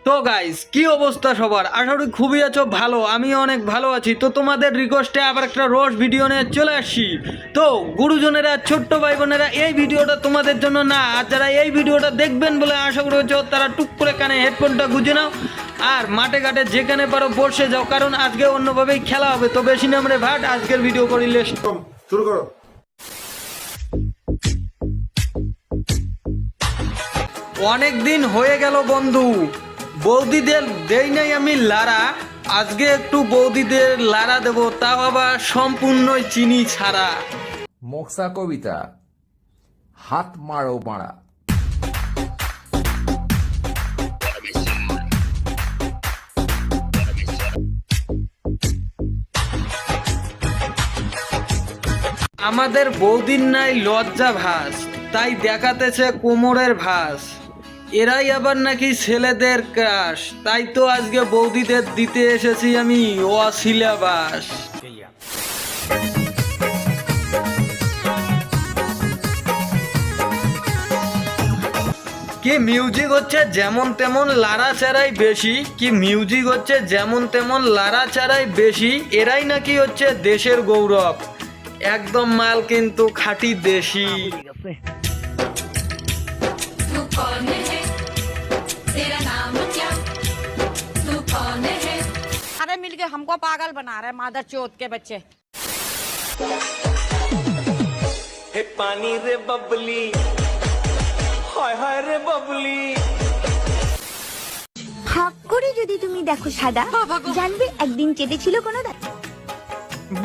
তো গাইস কি অবস্থা সবার, আশা করি খুবই আছো ভালো। আমি অনেক ভালো আছি। তো তোমাদের রিকোয়েস্টে আবার একটা রোজ ভিডিও নিয়ে চলে আসছি। তো গুরুজনেরা, ছোট্ট ভাই বোনেরা, এই ভিডিওটা তোমাদের জন্য না। আর যারা এই ভিডিওটা দেখবেন বলে আশা করছো তারা টুক করে কানে হেডফোনটা গুঁজে নাও আর মাঠে ঘাটে যেখানে পারো বসে যাও, কারণ আজকে অন্যভাবেই খেলা হবে। তো বেশি নামরে ভাট, আজকের ভিডিও করিলে শুরু করো। অনেক দিন হয়ে গেল বন্ধু, বৌদিদের দেই নাই আমি লারা। আজকে একটু বৌদিদের লারা দেবো, তাও আবার সম্পূর্ণই চিনি ছাড়া। মোক্সা কবিতা হাত মারো মারা। আমাদের বৌদির নাই লজ্জা ভাস, তাই দেখাতেছে কোমরের ভাস। এরাই আবার নাকি ছেলেদের ক্রাশ, তাই তো আজকে বৌদিদের দিতে এসেছি আমি অসিলেবাস। কি মিউজিক হচ্ছে যেমন তেমন লারা চারাই বেশি, কি মিউজিক হচ্ছে যেমন তেমন লারা চারাই বেশি। এরাই নাকি হচ্ছে দেশের গৌরব, একদম মাল কিন্তু খাঁটি দেশি। तू कौन है तेरा नाम क्या तू कौन है अरे मिलके हमको पागल बना रहे मादर चोत के बच्चे। हे पानी रे बबली, हाय हाय रे बबली। হাক করে যদি তুমি দেখো সাদা, জানবে একদিন চেটেছিল কোনো দাঁত।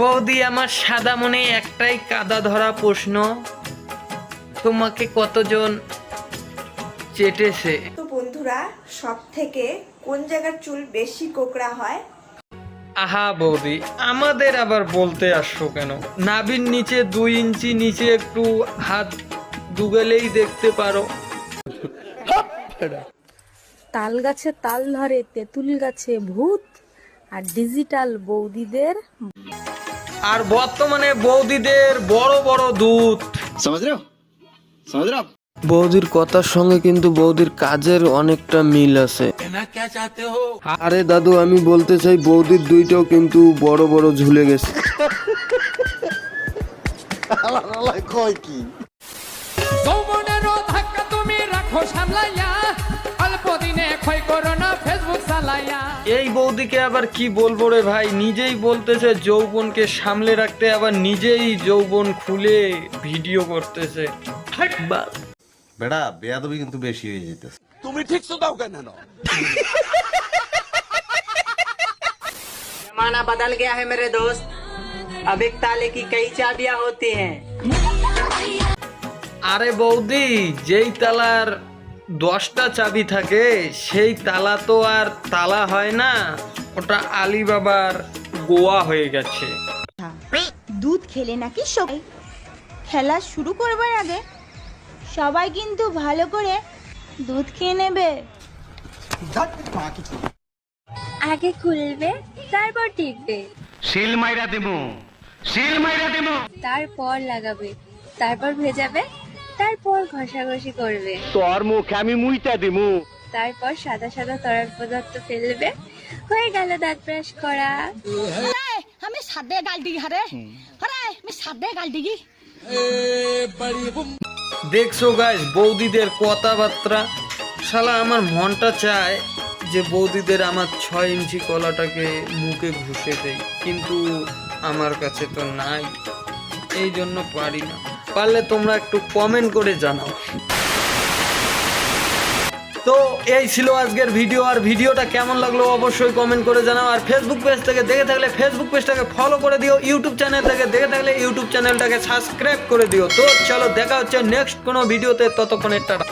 বৌদি আমার সাদা মনে একটাই কাদা ধরা প্রশ্ন, তোমাকে কতজন চেটেছে? তো বন্ধুরা, সব থেকে কোন জায়গার চুল বেশি কোকড়া হয়? আহা বৌদি, আমাদের আবার বলতে আসছো কেন? নাভির নিচে 2 ইঞ্চি নিচে একটু হাত ডুবেলেই দেখতে পারো। তাল গাছে তাল ধরে, তেঁতুল গাছে ভূত, আর ডিজিটাল বৌদিদের। আর বর্তমানে বৌদিদের বড় বড় দুধ। বৌদির কথার সঙ্গে কিন্তু বৌদির কাজের অনেকটা মিল আছে। আরে দাদু, আমি বলতে চাই বৌদির দুইটাও কিন্তু বড় বড় ঝুলে গেছে। কয় কি? এই বৌদিকে আবার কি বলবো রে ভাই, নিজেই বলতেছে যৌবনকে সামলে রাখতে, আবার নিজেই যৌবন খুলে ভিডিও করতেছে। বেড়া বেয়াদবি কিন্তু বেশি হয়ে যেতেছে। তুমি ঠিক তো দাও কেন? जमाना बदल गया है मेरे दोस्त, अब एक ताले की कई चाबियां होती हैं। আরে বৌদি, যেই তালার 10টা চাবি থাকে সেই তালা তো আর তালা হয় না, ওটা আলিবাবার গোয়া হয়ে গেছে। দুধ খেলে নাকি সবাই খেলা শুরু করবার আগে সবাই কিন্তু ভালো করে দুধ খেয়ে নেবে। আগে খুলবে, তারপর টিপবে, শিল মাইরা দেবো, শিল মাইরা দেবো, তারপর লাগাবে, তারপর ভেজাবে, তারপর ঘষাঘষি করবে, তোর মুখ আমি মুইটা দিমু। তারপর সাদা সাদা তরল পদার্থ ফেলবে, হয়ে গেল দাঁত ব্রাশ করা। हमें सादे गाल दी हरे अरे मैं सादे गाल दी। দেখছো গাইস বৌদিদের কথাবার্তা, শালা আমার মনটা চায় যে বৌদিদের আমার 6 ইঞ্চি কলাটাকে মুখে ঘুষে দেই, কিন্তু আমার কাছে তো নাই, এই জন্য পারি না। পারলে তোমরা একটু কমেন্ট করে জানাও। তো এই ছিল আজকের ভিডিও, আর ভিডিওটা কেমন লাগলো অবশ্যই কমেন্ট করে জানাও। আর ফেসবুক পেজ থেকে দেখে থাকলে ফেসবুক পেজটাকে ফলো করে দিও, ইউটিউব চ্যানেল থেকে দেখে থাকলে ইউটিউব চ্যানেলটাকে সাবস্ক্রাইব করে দিও। তো চলো দেখা হচ্ছে নেক্সট কোনো ভিডিওতে, ততক্ষণে টাটা।